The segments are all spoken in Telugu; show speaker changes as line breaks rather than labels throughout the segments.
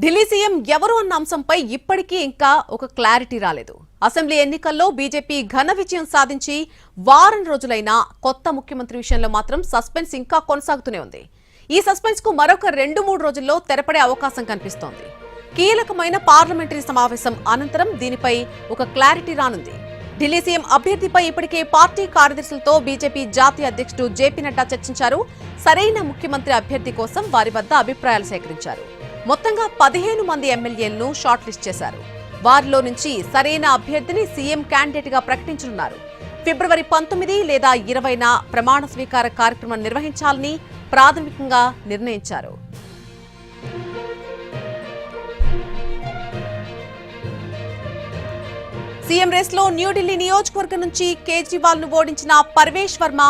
ఢిల్లీ సీఎం ఎవరు అన్న అంశంపై ఇప్పటికీ ఇంకా ఒక క్లారిటీ రాలేదు. అసెంబ్లీ ఎన్నికల్లో బీజేపీ ఘన విజయం సాధించి వారం రోజులైనా కొత్త ముఖ్యమంత్రి విషయంలో మాత్రం సస్పెన్స్ ఇంకా కొనసాగుతూనే ఉంది. ఈ సస్పెన్స్ కు మరొక 2-3 రోజుల్లో తెరపడే అవకాశం కనిపిస్తోంది. కీలకమైన పార్లమెంటరీ సమావేశం అనంతరం దీనిపై ఒక క్లారిటీ రానుంది. ఢిల్లీ సీఎం అభ్యర్థిపై ఇప్పటికే పార్టీ కార్యదర్శులతో బీజేపీ జాతీయ అధ్యక్షుడు జేపీ నడ్డా చర్చించారు. సరైన ముఖ్యమంత్రి అభ్యర్థి కోసం వారి వద్ద అభిప్రాయాలు సేకరించారు. మొత్తంగా 15 మంది ఎమ్మెల్యేలను షార్ట్ లిస్ట్ చేశారు. వారిలో నుంచి సరైన అభ్యర్థిని సీఎం క్యాండిడేట్ గా ప్రకటించనున్నారు. ఫిబ్రవరి 19 లేదా 20న ప్రమాణ స్వీకార కార్యక్రమం నిర్వహించాలని ప్రాథమికంగా నిర్ణయించారు. సీఎం రేస్లో న్యూఢిల్లీ నియోజకవర్గం నుంచి కేజ్రీవాల్ ను ఓడించిన పర్వేష్ వర్మ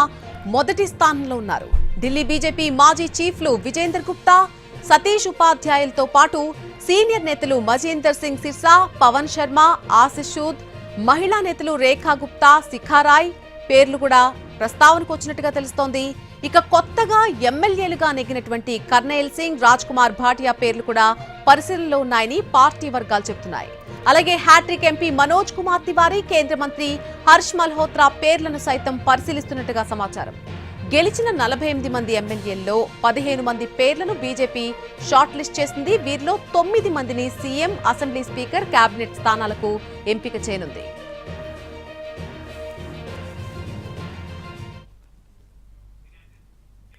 మొదటి స్థానంలో ఉన్నారు. ఢిల్లీ బీజేపీ మాజీ చీఫ్లు విజేందర్ గుప్తా, సతీష్ ఉపాధ్యాయులతో పాటు సీనియర్ నేతలు మజీందర్ సింగ్ సిర్సా, పవన్ శర్మ, ఆశిష్ సూద్, మహిళా నేతలు రేఖా గుప్తా, శిఖారాయ్ పేర్లు కూడా ప్రస్తావనకు వచ్చినట్టుగా తెలుస్తోంది. ఇక కొత్తగా ఎమ్మెల్యేలుగా నెగ్గినటువంటి కర్నైల్ సింగ్, రాజ్ కుమార్ భాటియా పేర్లు కూడా పరిశీలనలో ఉన్నాయని పార్టీ వర్గాలు చెబుతున్నాయి. అలాగే హ్యాట్రిక్ ఎంపీ మనోజ్ కుమార్ తివారీ, కేంద్ర మంత్రి హర్ష్ మల్హోత్రా పేర్లను సైతం పరిశీలిస్తున్నట్టుగా సమాచారం. గెలిచిన 48 మంది ఎమ్మెల్యేల్లో 15 మంది పేర్లను బీజేపీ షార్ట్ లిస్ట్ చేసింది. వీరిలో 9 మందిని సీఎం, అసెంబ్లీ స్పీకర్, కేబినెట్ స్థానాలకు ఎంపిక చేయనుంది.